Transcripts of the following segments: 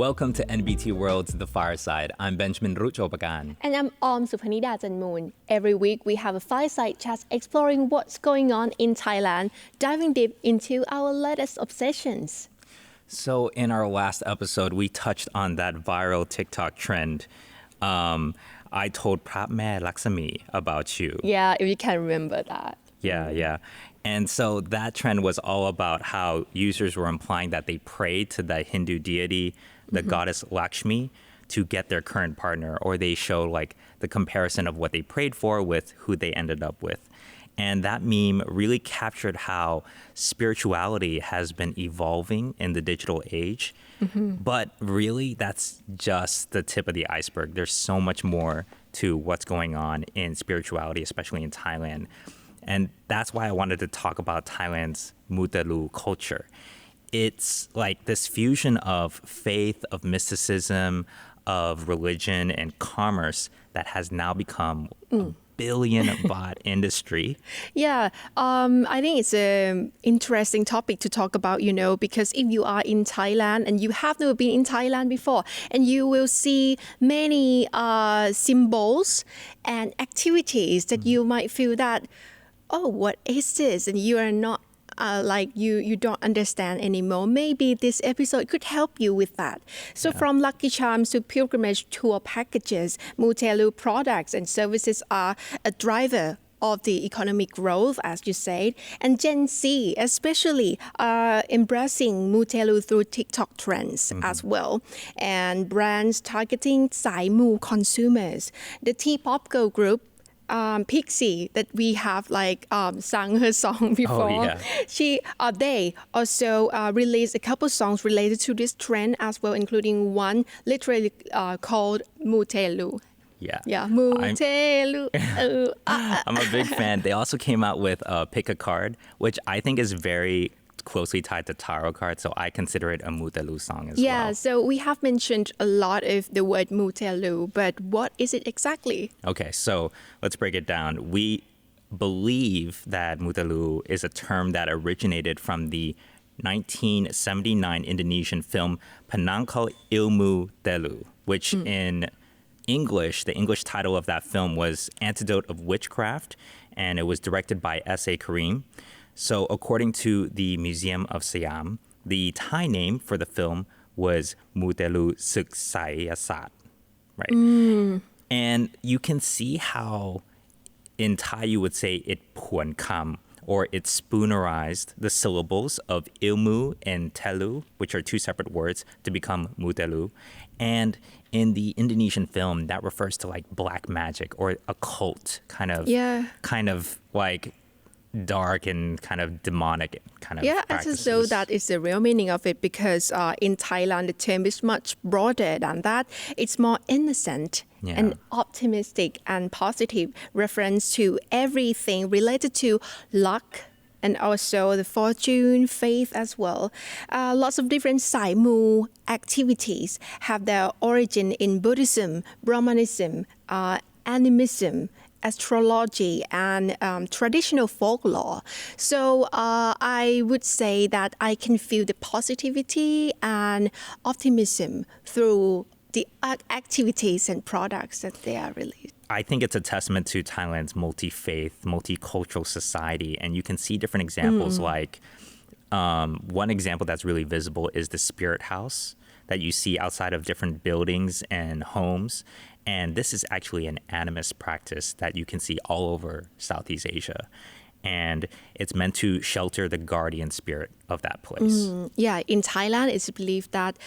Welcome to NBT World's The Fireside. I'm Benjamin Rujopakarn. And I'm Suphanida Janmoon. Every week we have a fireside chat exploring what's going on in Thailand, diving deep into our latest obsessions. So in our last episode, we touched on that viral TikTok trend. I told Prap Mae Laksami about you. Yeah, if you can remember that. Yeah. And so that trend was all about how users were implying that they prayed to the Hindu deity, the goddess Lakshmi, to get their current partner, or they showed like the comparison of what they prayed for with who they ended up with. And that meme really captured how spirituality has been evolving in the digital age. But really, that's just the tip of the iceberg. There's so much more to what's going on in spirituality, especially in Thailand. And that's why I wanted to talk about Thailand's Mutelu culture. It's like this fusion of faith, of mysticism, of religion and commerce that has now become a billion baht industry. Yeah, I think it's an interesting topic to talk about, because if you are in Thailand and you have never been in Thailand before, and you will see many symbols and activities that you might feel that, oh, what is this? And you are not you don't understand anymore. Maybe this episode could help you with that. So from Lucky Charms to pilgrimage tour packages, Mutelu products and services are a driver of the economic growth, as you said. And Gen Z especially are embracing Mutelu through TikTok trends as well. And brands targeting Sai Mu consumers. The T-pop girl group Pixie that we have sung her song before. They also released a couple songs related to this trend as well, including one literally called Mutelu. Yeah, Mutelu. I'm a big fan. They also came out with Pick a Card, which I think is very closely tied to tarot cards, so I consider it a Mutelu song as well. Yeah, so we have mentioned a lot of the word Mutelu, but what is it exactly? Okay, so let's break it down. We believe that Mutelu is a term that originated from the 1979 Indonesian film Penangkal Ilmu Telu, which in English, the English title of that film was Antidote of Witchcraft, and it was directed by S.A. Karim. So according to the Museum of Siam, the Thai name for the film was Mutelu Suksayasat, right? And you can see how in Thai you would say it puan kam, or it spoonerized the syllables of ilmu and telu, which are two separate words, to become Mutelu. And in the Indonesian film, that refers to like black magic or occult kind of like dark and kind of demonic kind of practices. As though that is the real meaning of it, because in Thailand the term is much broader than that. It's more innocent and optimistic and positive reference to everything related to luck and also the fortune, faith as well. Lots of different Sai Mu activities have their origin in Buddhism, Brahmanism, animism, astrology and traditional folklore. So I would say that I can feel the positivity and optimism through the activities and products that they are released. I think it's a testament to Thailand's multi-faith, multicultural society. And you can see different examples like one example that's really visible is the spirit house that you see outside of different buildings and homes. And this is actually an animist practice that you can see all over Southeast Asia. And it's meant to shelter the guardian spirit of that place. In Thailand, it's believed that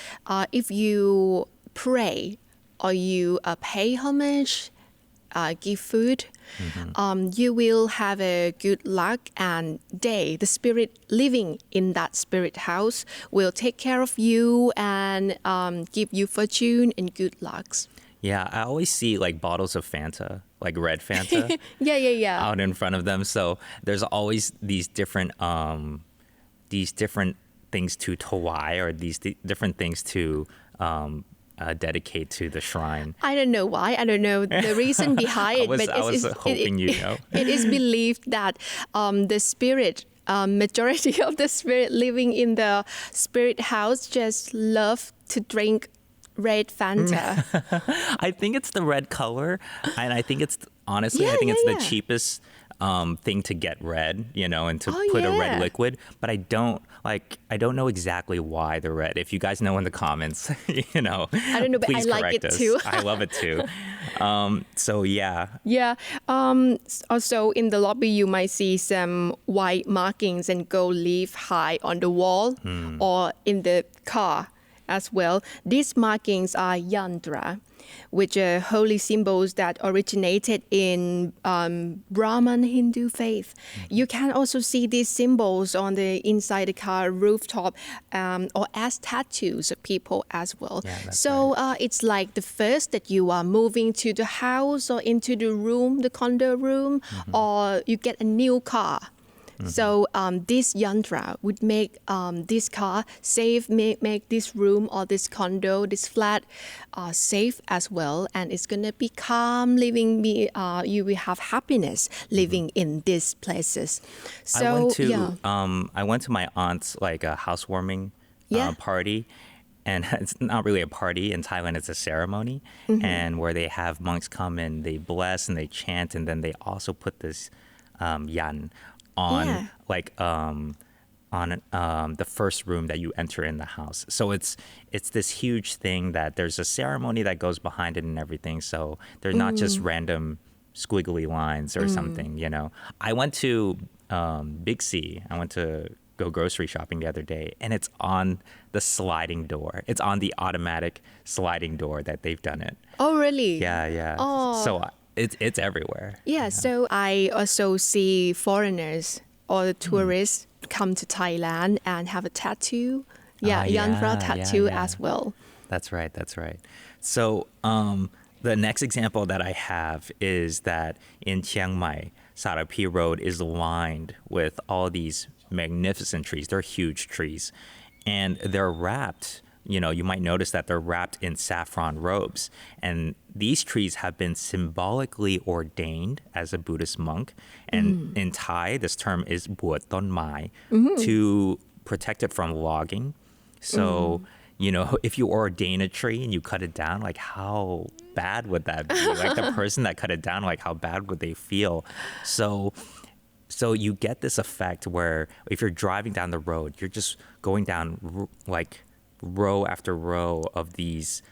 if you pray or you pay homage, give food, you will have a good luck and day. The spirit living in that spirit house will take care of you and give you fortune and good lucks. Yeah, I always see like bottles of Fanta, like red Fanta, out in front of them. So there's always these different things to tawai, or these different things to dedicate to the shrine. I don't know why. I don't know the reason behind it. I was hoping you know. It is believed that the spirit, majority of the spirit living in the spirit house just love to drink red Fanta. I think it's the red color, and I think it's honestly, Yeah, I think it's yeah, the yeah. cheapest thing to get red, and to Oh, put a red yeah. liquid. But I don't know exactly why the red. If you guys know in the comments, I don't know, but I please like correct it us. too. I love it too. So yeah, Yeah. Also, in the lobby, you might see some white markings and gold leaf high on the wall or in the car as well. These markings are yantra, which are holy symbols that originated in Brahman Hindu faith. You can also see these symbols on the inside the car rooftop or as tattoos of people as well. Yeah, that's So it's like the first that you are moving to the house or into the room, the condo room, or you get a new car. So this yantra would make this car safe, make this room or this condo, this flat safe as well, and it's gonna be calm living. You will have happiness living in these places. So I went to my aunt's like a housewarming Yeah. party. And it's not really a party in Thailand; it's a ceremony, and where they have monks come and they bless and they chant, and then they also put this yan on Yeah. the first room that you enter in the house. So it's this huge thing that there's a ceremony that goes behind it and everything. So they're not just random squiggly lines or something. I went to Big C. I went to go grocery shopping the other day, and it's on the sliding door. It's on the automatic sliding door that they've done it. Oh, really? Yeah, yeah. Oh. So it's everywhere. Yeah, so I also see foreigners or tourists come to Thailand and have a tattoo. Yeah, yantra tattoo as well. That's right. That's right. So the next example that I have is that in Chiang Mai, Sarapi Road is lined with all these magnificent trees. They're huge trees, and they're wrapped. You might notice that they're wrapped in saffron robes. And these trees have been symbolically ordained as a Buddhist monk. And in Thai, this term is buat ton mai, to protect it from logging. So, if you ordain a tree and you cut it down, like how bad would that be? Like the person that cut it down, like how bad would they feel? So you get this effect where if you're driving down the road, you're just going down like row after row of these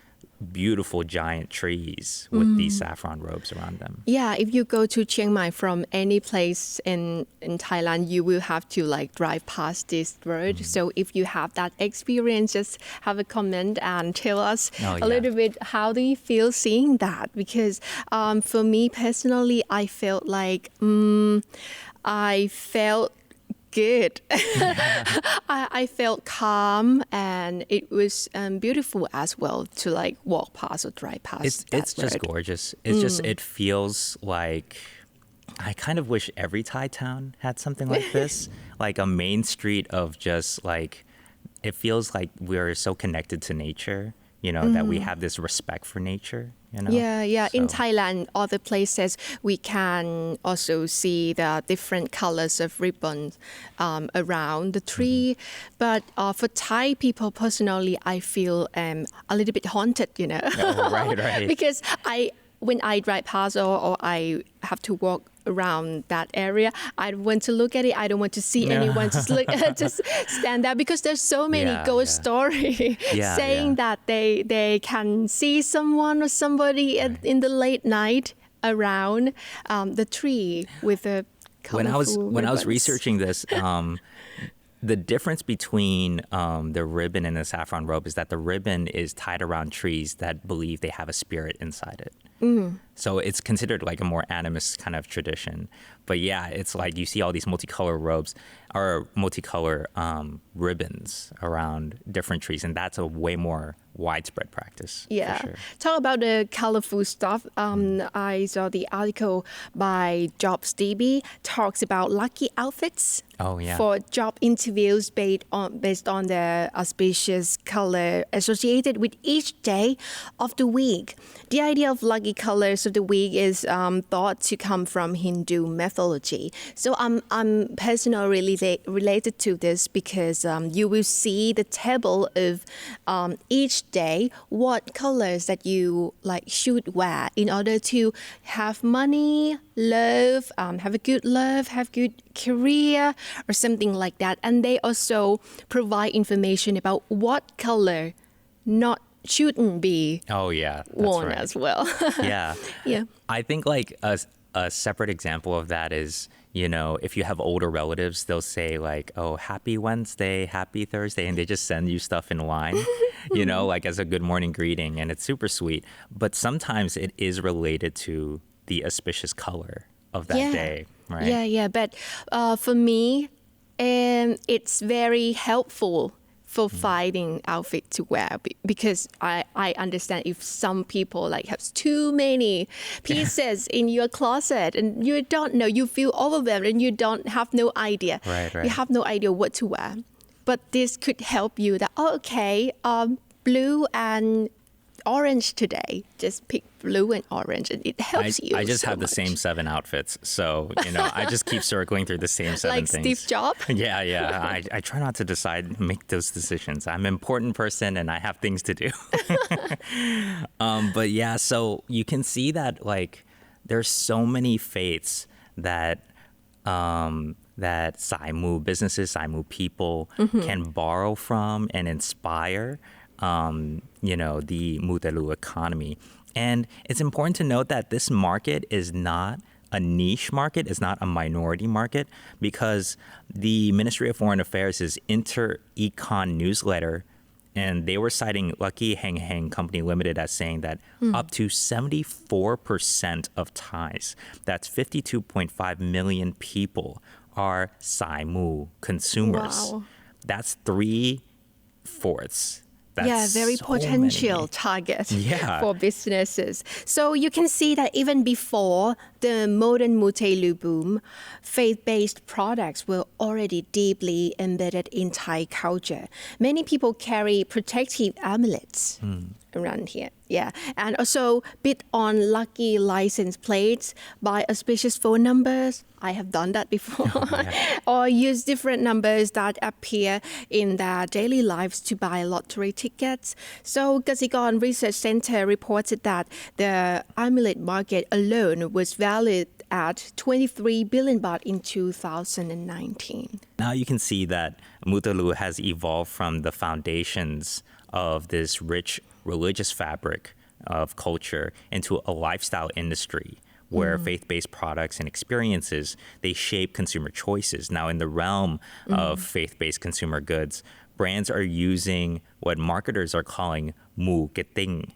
beautiful giant trees with these saffron robes around them. Yeah, if you go to Chiang Mai from any place in Thailand, you will have to like drive past this road. So if you have that experience, just have a comment and tell us a little bit how do you feel seeing that? Because for me personally, I felt like I felt good. I felt calm, and it was beautiful as well to like walk past or drive past. It's just gorgeous. It's just it feels like I kind of wish every Thai town had something like this, like a main street of just like it feels like we're so connected to nature. That we have this respect for nature. Yeah. In So- Thailand, other places, we can also see the different colors of ribbons around the tree. But for Thai people, personally, I feel a little bit haunted, Oh, right. because when I drive past or I have to walk around that area, I don't want to look at it. I don't want to see anyone just stand there, because there's so many ghost stories saying that they can see someone or somebody in the late night around the tree with a colorful when I was ribbons. researching this, the difference between the ribbon and the saffron robe is that the ribbon is tied around trees that believe they have a spirit inside it. So it's considered like a more animist kind of tradition. But yeah, it's like you see all these multicolor robes or multicolor ribbons around different trees, and that's a way more widespread practice. Yeah. For sure. Talk about the colorful stuff. I saw the article by Job Stevie talks about lucky outfits. Oh, yeah. For job interviews based on the auspicious color associated with each day of the week. The idea of lucky colors rest of the week is thought to come from Hindu mythology. So I'm personally related to this because you will see the table of each day what colors that you like should wear in order to have money, love, have a good love, have good career or something like that. And they also provide information about what color not shouldn't be Oh yeah, that's worn right. as well. Yeah. Yeah. I think like a separate example of that is, if you have older relatives, they'll say like, oh, happy Wednesday, happy Thursday, and they just send you stuff in line, like as a good morning greeting, and it's super sweet. But sometimes it is related to the auspicious color of that day, right? Yeah. But for me, it's very helpful for finding outfit to wear because I understand if some people like have too many pieces in your closet and you don't know, you feel overwhelmed and you don't have no idea. Right. You have no idea what to wear. But this could help you that, blue and orange today. Just pick blue and orange and it helps you. I just so have the much. same 7 outfits. So, I just keep circling through the same 7 Like things. Steve Jobs. Yeah. I try not to make those decisions. I'm an important person and I have things to do. But yeah, so you can see that like there's so many faiths that that Saimu businesses, Saimu people can borrow from and inspire the Mutelu economy. And it's important to note that this market is not a niche market, it's not a minority market, because the Ministry of Foreign Affairs' Inter-Econ newsletter, and they were citing Lucky Heng Heng Company Limited as saying that up to 74% of Thais, that's 52.5 million people, are Saimu consumers. Wow. That's 3/4. That's very so potential many. target Yeah. for businesses. So you can see that even before the modern Mutelu boom, faith-based products were already deeply embedded in Thai culture. Many people carry protective amulets around here. Yeah, and also bid on lucky license plates, buy auspicious phone numbers. I have done that before. Or use different numbers that appear in their daily lives to buy lottery tickets. So Kasikorn Research Center reported that the amulet market alone was valued at 23 billion baht in 2019. Now you can see that Mutelu has evolved from the foundations of this rich religious fabric of culture into a lifestyle industry where faith-based products and experiences, they shape consumer choices. Now in the realm of faith-based consumer goods, brands are using what marketers are calling marketing.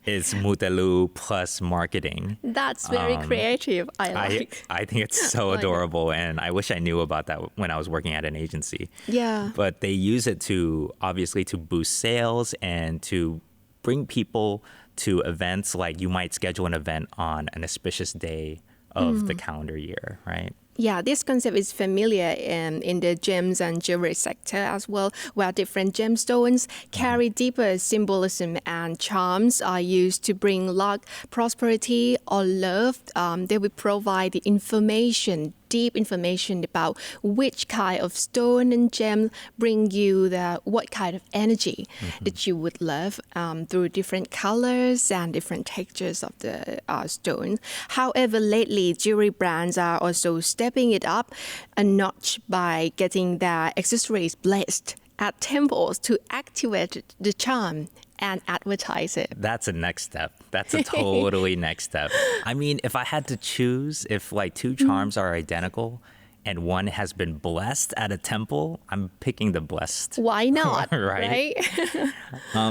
It's Mutelu plus marketing. That's very creative. I like. I think it's so like it. adorable, and I wish I knew about that when I was working at an agency. Yeah. But they use it to obviously to boost sales and to bring people to events. Like you might schedule an event on an auspicious day of the calendar year, right? Yeah, this concept is familiar in the gems and jewelry sector as well, where different gemstones carry deeper symbolism and charms are used to bring luck, prosperity, or love. They will provide the information, deep information about which kind of stone and gem bring you what kind of energy that you would love through different colors and different textures of the stones. However, lately, jewelry brands are also stepping it up a notch by getting their accessories blessed at temples to activate the charm and advertise it. That's a next step. That's a totally next step. I mean, if I had to choose, if like two charms are identical and one has been blessed at a temple, I'm picking the blessed. Why not? Right?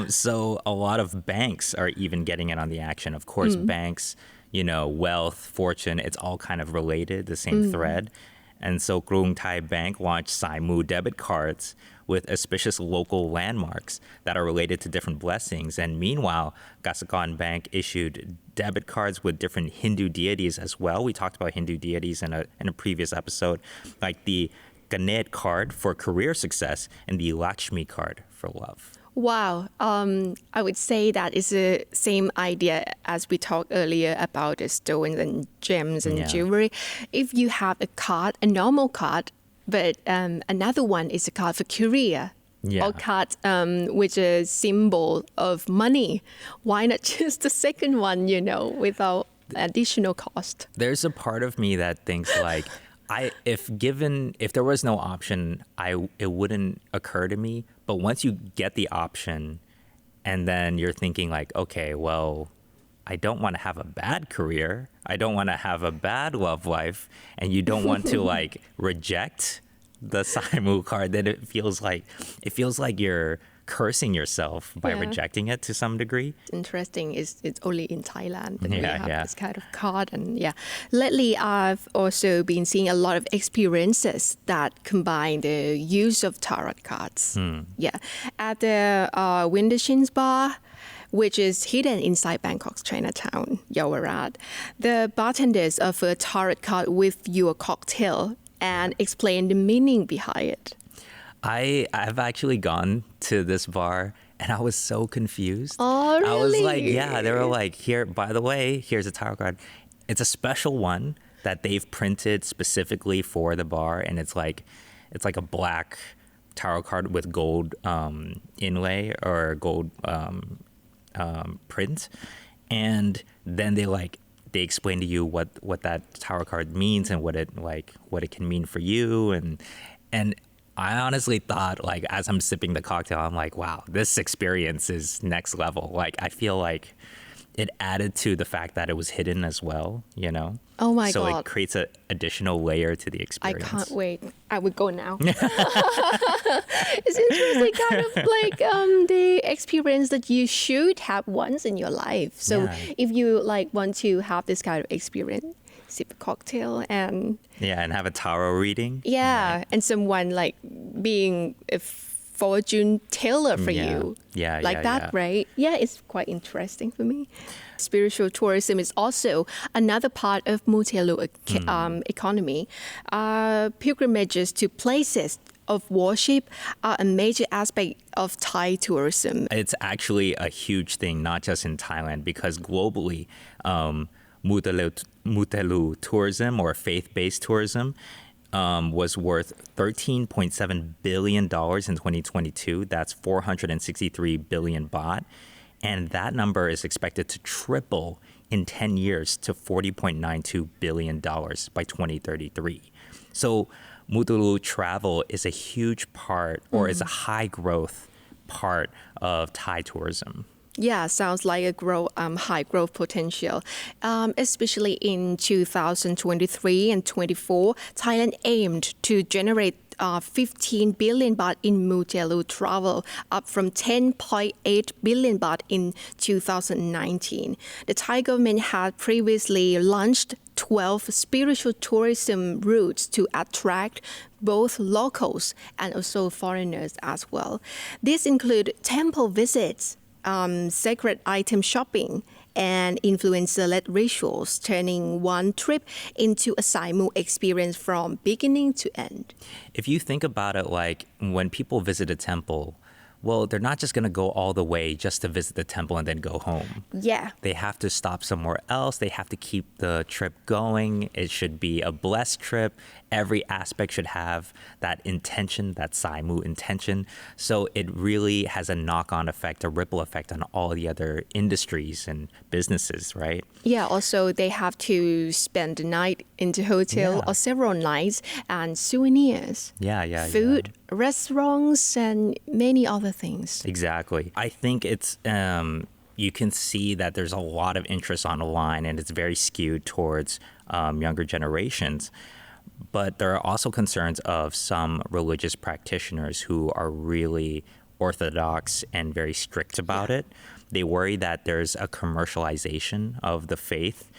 So a lot of banks are even getting in on the action. Of course, banks, wealth, fortune, it's all kind of related, the same thread. And so Krung Thai Bank launched Saimu debit cards with auspicious local landmarks that are related to different blessings. And meanwhile, Kasikorn Bank issued debit cards with different Hindu deities as well. We talked about Hindu deities in a previous episode, like the Ganesh card for career success and the Lakshmi card for love. Wow. I would say that is the same idea as we talked earlier about the stones and gems and Yeah. jewelry. If you have a card, a normal card, but another one is a card for career. Yeah. Or card which is symbol of money. Why not just the second one, without additional cost? There's a part of me that thinks like if there was no option, it wouldn't occur to me. But once you get the option and then you're thinking like, okay, well, I don't want to have a bad career. I don't want to have a bad love life. And you don't want to like reject the Saimu card, then it feels like you're cursing yourself by Yeah. rejecting it to some degree. Interesting is it's only in Thailand that we Yeah, have yeah. this kind of card. And lately I've also been seeing a lot of experiences that combine the use of tarot cards. At the Wintershins bar, which is hidden inside Bangkok's Chinatown, Yaowarat, the bartenders offer a tarot card with your cocktail and explain the meaning behind it. I've actually gone to this bar and I was so confused. Oh, I was like, really? yeah, they were like, here, by the way, here's a tarot card. It's a special one that they've printed specifically for the bar, and it's like a black tarot card with gold inlay or gold print. And then they explain to you what that tarot card means and what it can mean for you, and I honestly thought, like, as I'm sipping the cocktail, I'm like, wow, this experience is next level. Like, I feel like it added to the fact that it was hidden as well, you know? Oh my so God. it creates an additional layer to the I experience. can't wait. I would go now. It's interesting, kind of like the experience that you should have once in your life. So Yeah. if you like want to have this kind of experience, sip a cocktail and Yeah, and have a tarot reading. and someone like being a fortune teller for you. Yeah, Like yeah, that, yeah. right? Yeah, it's quite interesting for me. Spiritual tourism is also another part of Mutelu economy. Pilgrimages to places of worship are a major aspect of Thai tourism. It's actually a huge thing, not just in Thailand, because globally, Mutelu tourism or faith-based tourism was worth $13.7 billion in 2022. That's 463 billion baht. And that number is expected to triple in 10 years to $40.92 billion by 2033. So Mutelu travel is a huge part, or is a high growth part of Thai tourism. Yeah, sounds like a high growth potential. Especially in 2023 and 24, Thailand aimed to generate 15 billion baht in Mutelu travel, up from 10.8 billion baht in 2019. The Thai government had previously launched 12 spiritual tourism routes to attract both locals and also foreigners as well. These include temple visits, sacred item shopping, and influencer-led rituals, turning one trip into a Saimu experience from beginning to end. If you think about it, like when people visit a temple, well, they're not just going to go all the way just to visit the temple and then go home. Yeah. They have to stop somewhere else. They have to keep the trip going. It should be a blessed trip. Every aspect should have that intention, that Saimu intention. So it really has a knock-on effect, a ripple effect on all the other industries and businesses, right? Yeah, also they have to spend the night in the hotel Yeah. or several nights, and souvenirs, Yeah. food, restaurants, and many other things. Exactly. I think it's you can see that there's a lot of interest online, and it's very skewed towards younger generations. But there are also concerns of some religious practitioners who are really orthodox and very strict about it. They worry that there's a commercialization of the faith,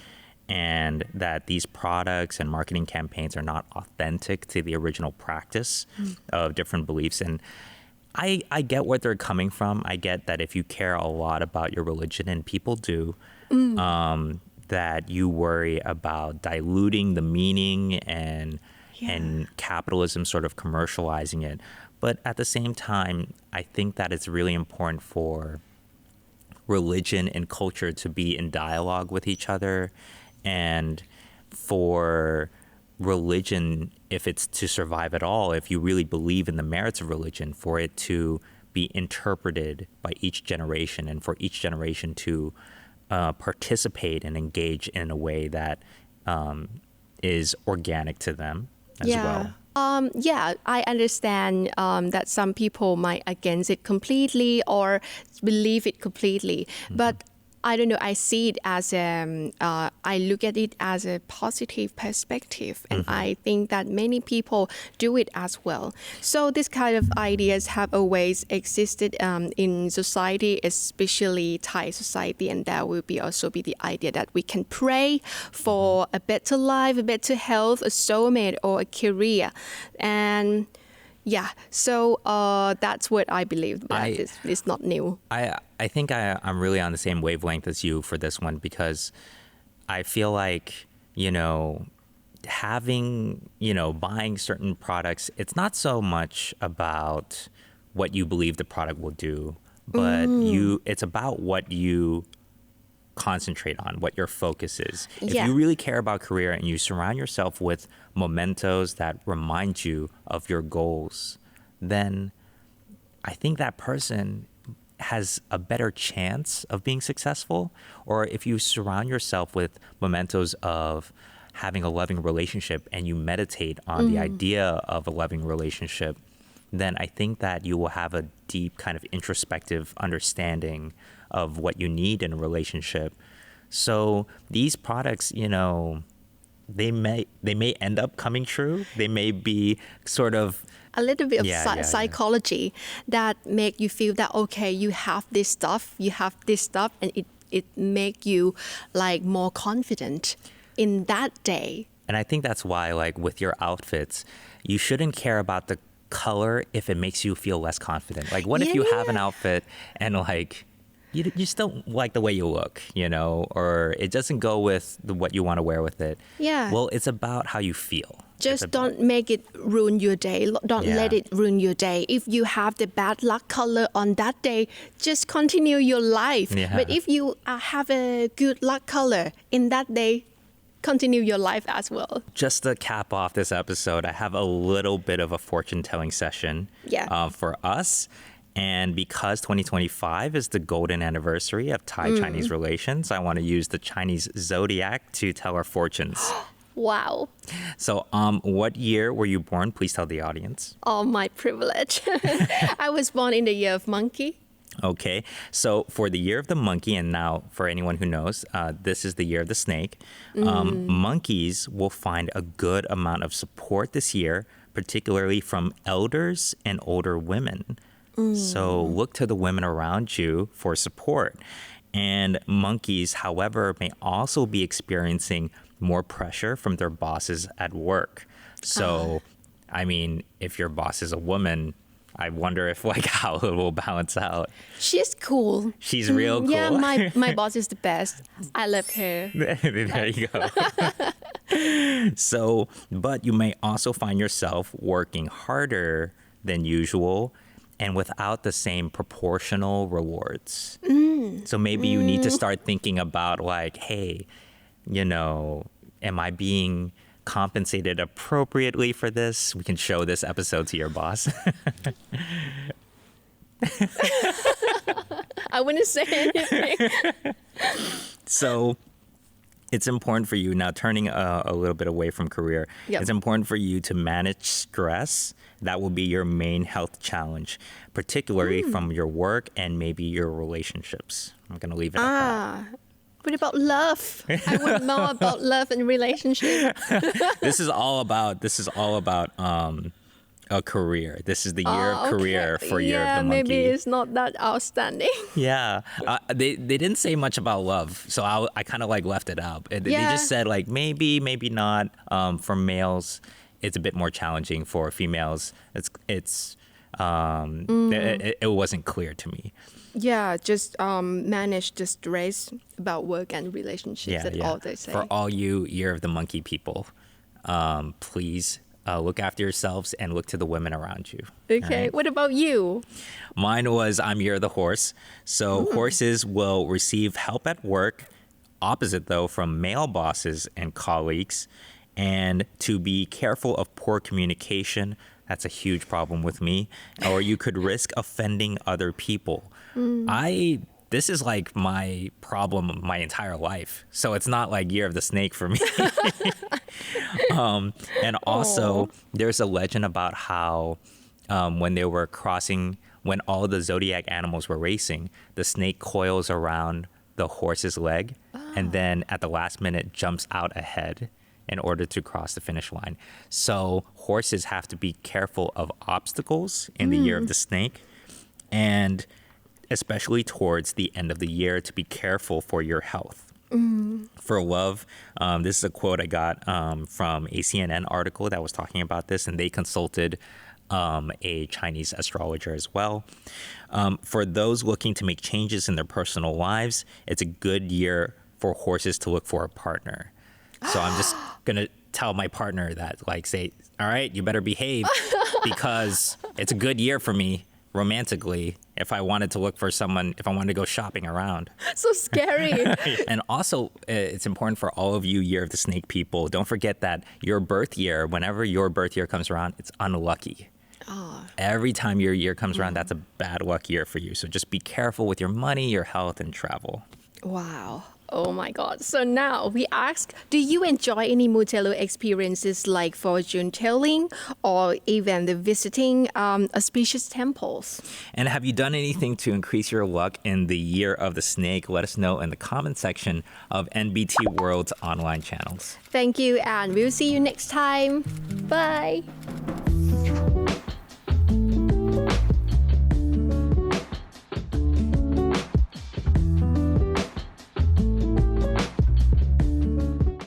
and that these products and marketing campaigns are not authentic to the original practice of different beliefs. And I get where they're coming from. I get that if you care a lot about your religion, and people do, that you worry about diluting the meaning and capitalism sort of commercializing it. But at the same time, I think that it's really important for religion and culture to be in dialogue with each other, and for religion, if it's to survive at all, if you really believe in the merits of religion, for it to be interpreted by each generation, and for each generation to participate and engage in a way that is organic to them as well. Yeah, I understand that some people might against it completely or believe it completely, but I don't know. I see it as I look at it as a positive perspective, and I think that many people do it as well. So this kind of ideas have always existed in society, especially Thai society, and there will be also be the idea that we can pray for a better life, a better health, a soulmate, or a career, and yeah. So that's what I believe. It's not new. I think I'm really on the same wavelength as you for this one, because I feel like, buying certain products, it's not so much about what you believe the product will do, but it's about what you concentrate on, what your focus is. If you really care about career and you surround yourself with mementos that remind you of your goals, then I think that person has a better chance of being successful. Or if you surround yourself with mementos of having a loving relationship and you meditate on the idea of a loving relationship, then I think that you will have a deep kind of introspective understanding of what you need in a relationship. So these products, they may end up coming true. They may be sort of a little bit of psychology that make you feel that, okay, you have this stuff, and it make you like more confident in that day. And I think that's why, like with your outfits, you shouldn't care about the color if it makes you feel less confident. Like what if you have an outfit and like you just don't like the way you look, or it doesn't go with what you want to wear with it. Yeah. Well, it's about how you feel. Just don't make it ruin your day. Don't let it ruin your day. If you have the bad luck color on that day, just continue your life. Yeah. But if you have a good luck color in that day, continue your life as well. Just to cap off this episode, I have a little bit of a fortune-telling session for us. And because 2025 is the golden anniversary of Thai-Chinese relations, I want to use the Chinese zodiac to tell our fortunes. Wow. So what year were you born? Please tell the audience. Oh, my privilege. I was born in the year of monkey. Okay. So for the year of the monkey, and now for anyone who knows, this is the year of the snake. Monkeys will find a good amount of support this year, particularly from elders and older women. So look to the women around you for support. And monkeys, however, may also be experiencing more pressure from their bosses at work. So, I mean, if your boss is a woman, I wonder if how it will balance out. She's cool. She's real cool. Yeah, my boss is the best. I love her. There you go. So, but you may also find yourself working harder than usual and without the same proportional rewards. So maybe you need to start thinking about like, hey, am I being compensated appropriately for this? We can show this episode to your boss. I wouldn't say anything. So it's important for you now, turning a little bit away from career. Yep. It's important for you to manage stress. That will be your main health challenge, particularly from your work and maybe your relationships. I'm going to leave it at that. What about love? I want more about love and relationship. This is all about a career. This is the year of career for Year of the Monkey. Maybe it's not that outstanding. Yeah. They didn't say much about love, so I kind of like left it out. They just said like maybe not. For males, it's a bit more challenging. For females, it wasn't clear to me. Yeah, just manage the stress about work and relationships. All they say. For all you Year of the Monkey people, please look after yourselves and look to the women around you. Okay. Right? What about you? Mine was I'm Year of the Horse. So horses will receive help at work, opposite though, from male bosses and colleagues, and to be careful of poor communication. That's a huge problem with me. Or you could risk offending other people. This is like my problem my entire life. So it's not like Year of the Snake for me. And also, there's a legend about how when they were crossing, when all the zodiac animals were racing, the snake coils around the horse's leg and then at the last minute jumps out ahead in order to cross the finish line. So horses have to be careful of obstacles in the Year of the Snake, and especially towards the end of the year, to be careful for your health. For love, this is a quote I got from a CNN article that was talking about this, and they consulted a Chinese astrologer as well. For those looking to make changes in their personal lives, it's a good year for horses to look for a partner. So I'm just going to tell my partner that, like, say, all right, you better behave because it's a good year for me romantically if I wanted to look for someone, if I wanted to go shopping around. So scary. And also, it's important for all of you Year of the Snake people. Don't forget that your birth year, whenever your birth year comes around, it's unlucky. Every time your year comes around, that's a bad luck year for you. So just be careful with your money, your health, and travel. Wow. Oh my God. So now we ask, do you enjoy any Mutelu experiences like fortune telling or even the visiting auspicious temples? And have you done anything to increase your luck in the Year of the Snake? Let us know in the comment section of NBT World's online channels. Thank you, and we'll see you next time. Bye.